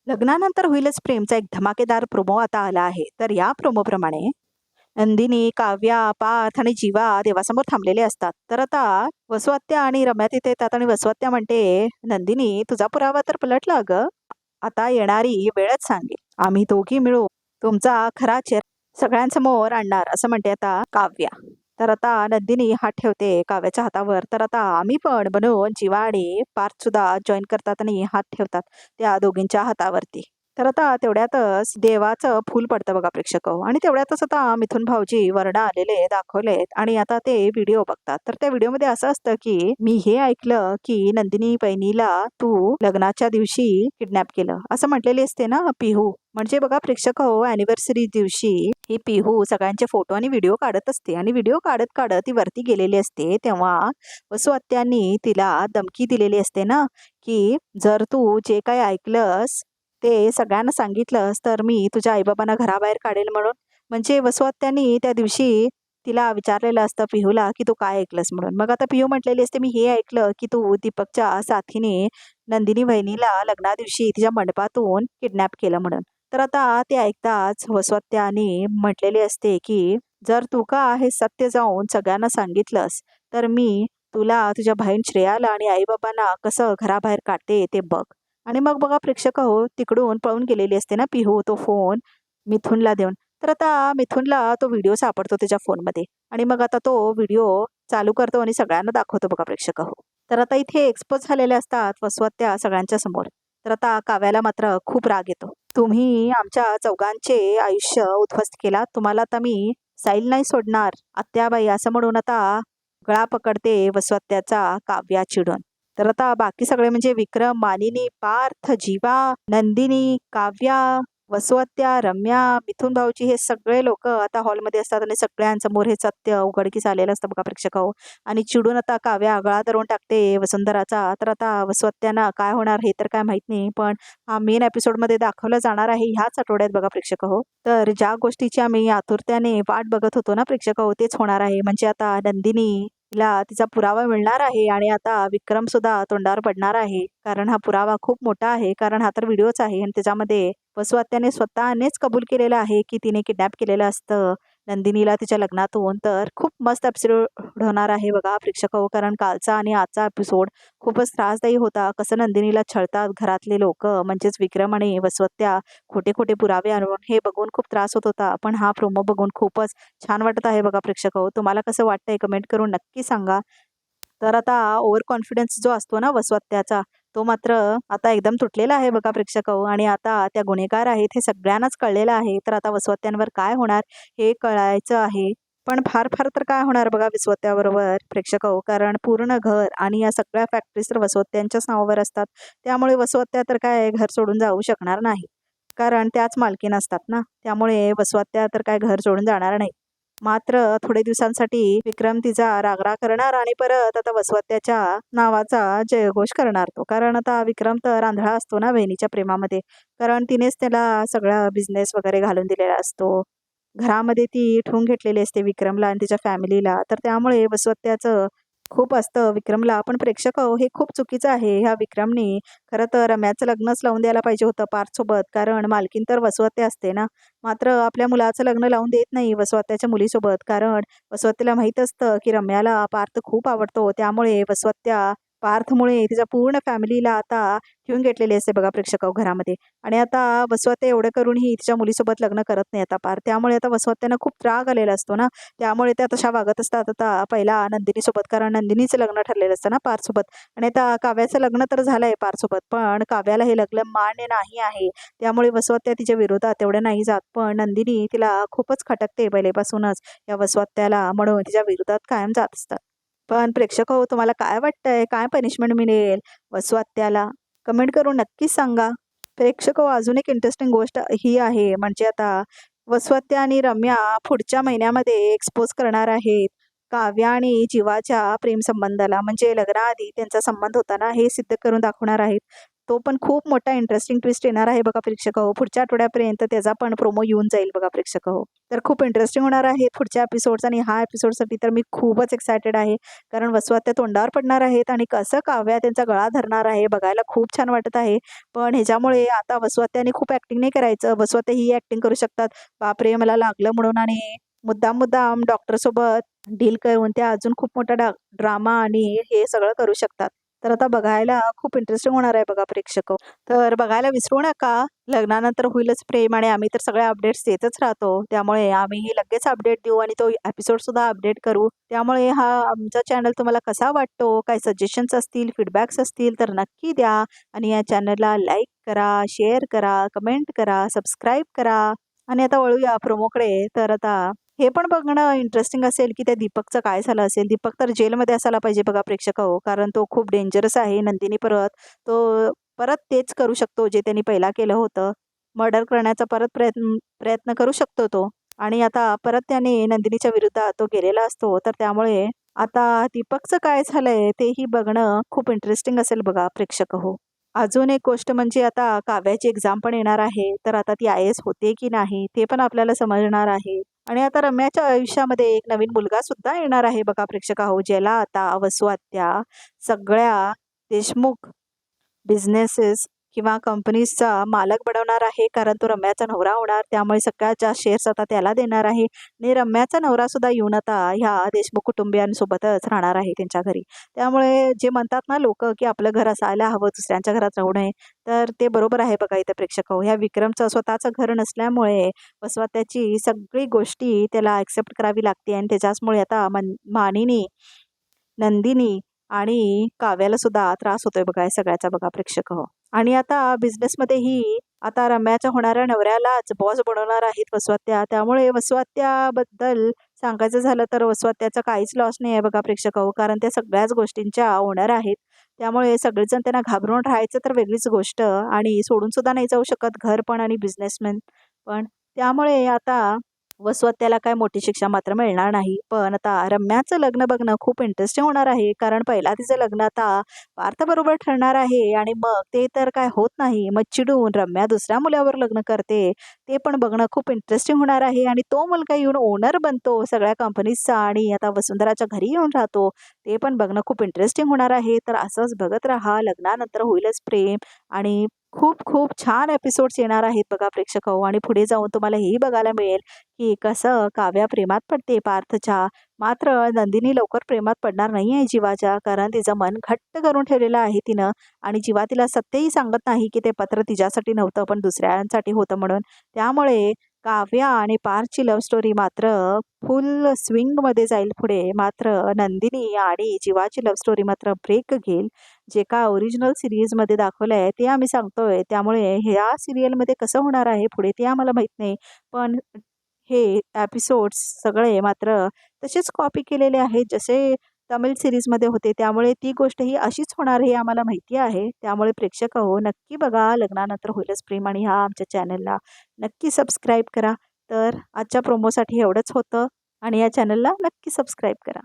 लग्नानंतर होईलच प्रेमचा एक धमाकेदार प्रोमो आता आला आहे. तर या प्रोमोप्रमाणे नंदिनी, काव्या, पार्थ आणि जीवा देवासमोर थांबलेले असतात. तर आता वसुहत्या आणि रम्या तिथे येतात आणि वसुहत्या म्हणते, "नंदिनी, तुझा पुरावा तर पलटला गं. आता येणारी वेळच सांगेल. आम्ही दोघी मिळून तुमचा खरा चेहरा सगळ्यांसमोर आणणार," असं म्हणते आता काव्या. तर आता नंदिनी हात ठेवते काव्याच्या हातावर. तर आता आम्ही पण बनवून जीवा आणि पार्थ सुद्धा जॉईन करतात आणि हात ठेवतात त्या दोघींच्या हातावरती. तर आता तेवढ्यातच देवाचं फूल पडतं बघा प्रेक्षक हो. आणि तेवढ्यातच आता मिथुन भाऊजी वरनं आलेले दाखवलेत आणि आता ते व्हिडिओ बघतात. तर त्या व्हिडिओमध्ये असं असतं की मी हे ऐकलं की नंदिनी बहिणीला तू लग्नाच्या दिवशी किडनॅप केलं असं म्हटलेली असते ना पिहू. म्हणजे बघा प्रेक्षक हो, अॅनिव्हर्सरी दिवशी ही पिहू सगळ्यांचे फोटो आणि व्हिडिओ काढत असते आणि व्हिडिओ काढत काढत ती वरती गेलेली असते. तेव्हा वसु आत्यांनी तिला धमकी दिलेली असते ना, की जर तू जे काही ऐकलंस ते सगळ्यांना सांगितलंस तर मी तुझ्या आईबाबांना घराबाहेर काढेल म्हणून. म्हणजे वसु आत्यांनी त्या दिवशी तिला विचारलेलं असतं पिहूला, की तू काय ऐकलंस म्हणून. मग आता पिहू म्हटलेली असते, मी हे ऐकलं की तू दीपकच्या साथीने नंदिनी वहिनीला लग्नादिवशी तिच्या मंडपातून किडनॅप केलं म्हणून. तर आता ते ऐकताच वसुहत्याने म्हटलेले असते, की जर तू का हे सत्य जाऊन सगळ्यांना सांगितलंस, तर मी तुला, तुझ्या बहीण श्रेयाला आणि आईबाबांना कसं घराबाहेर काढते ते बघ. आणि मग बघा प्रेक्षक हो, तिकडून पळून गेलेली असते ना पिहू तो फोन मिथुनला देऊन. तर आता मिथुनला तो व्हिडिओ सापडतो त्याच्या फोनमध्ये आणि मग आता तो व्हिडिओ चालू करतो आणि सगळ्यांना दाखवतो बघा प्रेक्षक हो. तर आता इथे एक्सपोज झालेले असतात वसुहत्या सगळ्यांच्या समोर. तर आता काव्याला मात्र खूप राग येतो. तुम्ही आमच्या चौघांचे आयुष्य उद्ध्वस्त केला. तुम्हाला आता मी साईल नाही सोडणार आत्याबाई, असं म्हणून आता गळा पकडते वसुहत्याचा काव्या चिडून. तर आता बाकी सगळे म्हणजे विक्रम, मानिनी, पार्थ, जीवा, नंदिनी, काव्या, वसुहत्या, रम्या, मिथुन भाऊजी हे सगळे लोक आता हॉलमध्ये असतात आणि सगळ्यांसमोर हे सत्य उघडकीस आलेलं असतं बघा प्रेक्षक हो. आणि चिडून आता काव्या गळा धरून टाकते वसुंधराचा. तर आता वसुहत्यांना काय होणार हे तर काय माहित नाही, पण हा मेन एपिसोडमध्ये दाखवलं जाणार आहे ह्याच आठवड्यात बघा प्रेक्षक हो. तर ज्या गोष्टीची आम्ही आतुरतेने वाट बघत होतो ना प्रेक्षक हो, तेच होणार आहे. म्हणजे आता नंदिनी ला तिचा पुरावा मिळणार आहे आणि आता विक्रम सुद्धा तोंडावर पडणार आहे. कारण हा पुरावा खूप मोठा आहे. कारण हा तर व्हिडिओच आहे आणि त्याच्यामध्ये वसुहत्याने स्वतःनेच कबूल केलेलं आहे की तिने किडनॅप केलेलं असतं नंदिनीला तिच्या लग्नातून. तर खूप मस्त एपिसोड होणार आहे बघा प्रेक्षक हो. कारण कालचा आणि आजचा एपिसोड खूपच त्रासदायी होता. कसं नंदिनीला छळतात घरातले लोक, म्हणजेच विक्रम आणि वसुहत्या खोटे खोटे पुरावे आणून, हे बघून खूप त्रास होत होता. पण हा प्रोमो बघून खूपच छान वाटत आहे बघा प्रेक्षक हो. तुम्हाला कसं वाटतंय कमेंट करून नक्की सांगा. तर आता ओव्हर कॉन्फिडन्स जो असतो ना वसुहत्याचा, तो मात्र आता एकदम तुटलेला आहे बघा प्रेक्षक हो. आणि आता त्या गुन्हेगार आहेत हे सगळ्यांनाच कळलेलं आहे. तर आता वसुहत्यांवर काय होणार हे कळायचं आहे. पण फार फार तर काय होणार बघा वसुहत्याबरोबर प्रेक्षक हो. कारण पूर्ण घर आणि या सगळ्या फॅक्टरीज तर वसुहत्यांच्याच नावावर असतात. त्यामुळे वसुहत्या तर काय घर सोडून जाऊ शकणार नाही. कारण त्याच मालकीण असतात ना. त्यामुळे वसुहत्या तर काय घर सोडून जाणार नाही. मात्र थोडे दिवसांसाठी विक्रम तिचा रागराग करणार आणि परत आता वसुहत्याच्या नावाचा जयघोष करणार तो. कारण आता विक्रम तर आंधळा असतो ना बहिणीच्या प्रेमामध्ये. कारण तिनेच त्याला सगळा बिझनेस वगैरे घालून दिलेला असतो. घरामध्ये ती ठेवून घेतलेली असते विक्रमला आणि तिच्या फॅमिलीला. तर त्यामुळे वसुहत्याचं खूप असतं विक्रमला. पण प्रेक्षक हो, हे खूप चुकीचं आहे. ह्या विक्रमनी खरं तर रम्याचं लग्नच लावून द्यायला पाहिजे होतं पार्थसोबत. कारण मालकीण तर वसुहत्या असते ना. मात्र आपल्या मुलाचं लग्न लावून देत नाही वसुहत्याच्या मुलीसोबत. कारण वसुहत्याला माहीत असतं की रम्याला पार्थ खूप आवडतो. त्यामुळे वसुहत्या पार्थमुळे तिच्या पूर्ण फॅमिलीला आता ठेवून घेतलेली असते बघा प्रेक्षक हो घरामध्ये. आणि आता वसुहत्या एवढं करूनही तिच्या मुलीसोबत लग्न करत नाही आता पार्थ. त्यामुळे आता वसुहत्यांना खूप राग आलेला असतो ना. त्यामुळे त्या तशा वागत असतात आता पहिला नंदिनीसोबत. कारण नंदिनीचं लग्न ठरलेलं असतं ना पार्थसोबत. आणि आता काव्याचं लग्न तर झालंय पार्थसोबत, पण काव्याला हे लग्न मान्य नाही आहे. त्यामुळे वसुहत्या तिच्या विरोधात तेवढं नाही जात. पण नंदिनी तिला खूपच खटकते पहिलेपासूनच या वसुहत्याला, म्हणून तिच्या विरोधात कायम जात असतात. पण प्रेक्षक हो, तुम्हाला काय वाटतंय? काय पनिशमेंट मिळेल वसुहत्याला? कमेंट करून नक्कीच सांगा. प्रेक्षक हो, अजून एक इंटरेस्टिंग गोष्ट ही आहे, म्हणजे आता वसुहत्या आणि रम्या पुढच्या महिन्यामध्ये एक्सपोज करणार आहेत काव्या आणि जीवाच्या प्रेमसंबंधाला. म्हणजे लग्नाआधी त्यांचा संबंध होता ना, हे सिद्ध करून दाखवणार आहेत. तो पण खूप मोठा इंटरेस्टिंग ट्विस्ट येणार आहे बघा प्रेक्षक हो. पुढच्या आठवड्यापर्यंत त्याचा पण प्रोमो येऊन जाईल बघा प्रेक्षक हो. तर खूप इंटरेस्टिंग होणार आहे पुढच्या एपिसोड्स आणि ह्या एपिसोडसाठी तर मी खूपच एक्सायटेड आहे. कारण वसुहत्या तोंडावर पडणार आहेत आणि कसं काव्या त्यांचा गळा धरणार आहे बघायला खूप छान वाटत आहे. पण ह्याच्यामुळे आता वसुहत्याने खूप ॲक्टिंग नाही करायचं. वसुहत्या ही ॲक्टिंग करू शकतात, बापरे मला लागलं म्हणून आणि मुद्दाम डॉक्टरसोबत डील करून त्या अजून खूप मोठा ड्रामा आणि हे सगळं करू शकतात. तर आता बघायला खूप इंटरेस्टिंग होणार आहे बघा प्रेक्षक. तर बघायला विसरू नका. लग्नानंतर होईलच प्रेम आणि आम्ही तर सगळे अपडेट्स देतच राहतो. त्यामुळे आम्ही लगेच अपडेट देऊ आणि तो एपिसोडसुद्धा अपडेट करू. त्यामुळे हा आमचा चॅनल तुम्हाला कसा वाटतो, काही सजेशन्स असतील, फीडबॅक्स असतील तर नक्की द्या. आणि या चॅनलला लाईक करा, शेअर करा, कमेंट करा, सबस्क्राईब करा. आणि आता वळूया प्रोमोकडे. तर आता हे पण बघणं इंटरेस्टिंग असेल की त्या दीपकचं काय झालं असेल. दीपक तर जेलमध्ये असायला पाहिजे बघा प्रेक्षक हो. कारण तो खूप डेंजरस आहे. नंदिनी तो परत तेच करू शकतो जे त्यांनी पहिला केलं होतं. मर्डर करण्याचा परत प्रयत्न करू शकतो तो. आणि आता परत त्याने नंदिनीच्या विरुद्धात तो गेलेला असतो. तर त्यामुळे आता दीपकचं काय झालंय तेही बघणं खूप इंटरेस्टिंग असेल बघा प्रेक्षक हो. अजून एक गोष्ट म्हणजे आता काव्याची एक्झाम पण येणार आहे. तर आता ती IAS होते की नाही ते पण आपल्याला समजणार आहे. आणि आता रम्याच्या आयुष्यामध्ये एक नवीन मुलगा सुद्धा येणार आहे बघा प्रेक्षक हो. ज्याला आता वसुहत्या सगळ्या देशमुख बिझनेसेस किंवा कंपनीजचा मालक बनवणार आहे. कारण तो रम्याचा नवरा होणार. त्यामुळे सगळ्याच्या शेअर्स आता त्याला देणार आहे. आणि रम्याचा नवरासुद्धा येऊन आता ह्या देशमुख कुटुंबियांसोबतच राहणार आहे त्यांच्या घरी. त्यामुळे जे म्हणतात ना लोकं की आपलं घर असायला हवं, दुसऱ्यांच्या घरात राहू नये. तर ते बरोबर आहे बघा इथं प्रेक्षक हो. ह्या विक्रमचं स्वतःचं घर नसल्यामुळे वसुहत्याची सगळी गोष्टी त्याला ॲक्सेप्ट करावी लागते आणि त्याच्याचमुळे आता मानिनी, नंदिनी आणि काव्याला सुद्धा त्रास होतोय बघा सगळ्याचा बघा प्रेक्षक हो. आणि आता बिझनेसमध्येही आता रम्याच्या होणाऱ्या नवऱ्यालाच बॉस बनवणार आहेत वसुहत्या. त्यामुळे वसुहत्याबद्दल सांगायचं झालं तर वसुहत्याचा काहीच लॉस नाही आहे बघा प्रेक्षक हो. कारण त्या सगळ्याच गोष्टींच्या ओनर आहेत. त्यामुळे सगळेजण त्यांना घाबरून राहायचं तर वेगळीच गोष्ट आणि सोडून सुद्धा नाही जाऊ शकत घर पण आणि बिझनेसमॅन पण. त्यामुळे आता वसुहत्याला काय मोठी शिक्षा मात्र मिळणार नाही. पण आता रम्याचं लग्न बघणं खूप इंटरेस्टिंग होणार आहे. कारण पहिला तिचं लग्न आता पार्थबरोबर ठरणार आहे आणि मग ते तर काय होत नाही. मग चिडून रम्या दुसऱ्या मुलावर लग्न करते. ते पण बघणं खूप इंटरेस्टिंग होणार आहे आणि तो मुलगा येऊन ओनर बनतो सगळ्या कंपनीजचा आणि आता वसुंधराच्या घरी येऊन राहतो. ते पण बघणं खूप इंटरेस्टिंग होणार आहे. तर असंच बघत राहा. लग्नानंतर होईलच प्रेम आणि खूप खूप छान एपिसोड्स येणार आहेत बघा प्रेक्षक हो. आणि पुढे जाऊन तुम्हाला हेही बघायला मिळेल की कसं काव्या प्रेमात पडते पार्थच्या. मात्र नंदिनी लवकर प्रेमात पडणार नाही आहे जीवाच्या. कारण तिचं मन घट्ट करून ठेवलेलं आहे तिनं आणि जीवा तिला सत्यही सांगत नाही की ते पत्र तिच्यासाठी नव्हतं पण दुसऱ्यांसाठी होतं म्हणून. त्यामुळे काव्या आणि पार्थची लव्ह स्टोरी मात्र फुल स्विंगमध्ये जाईल पुढे. मात्र नंदिनी आणि जीवाची लव्ह स्टोरी मात्र ब्रेक घेईल. जे का ओरिजिनल सिरीजमध्ये दाखवलं आहे ते आम्ही सांगतोय. त्यामुळे ह्या सिरियलमध्ये कसं होणार आहे पुढे ते आम्हाला माहीत नाही. पण हे एपिसोड्स सगळे मात्र तसेच कॉपी केलेले आहेत जसे तमिळ सीरीजमध्ये होते. त्यामुळे ती गोष्ट ही अशीच होणार हे आम्हाला माहिती आहे. त्यामुळे प्रेक्षक हो नक्की बघा. लग्नानंतर होईलच प्रेम आणि ह्या आमच्या चॅनलला नक्की सबस्क्राईब करा. तर आजच्या प्रोमोसाठी एवढंच होतं आणि या चॅनलला नक्की सबस्क्राईब करा.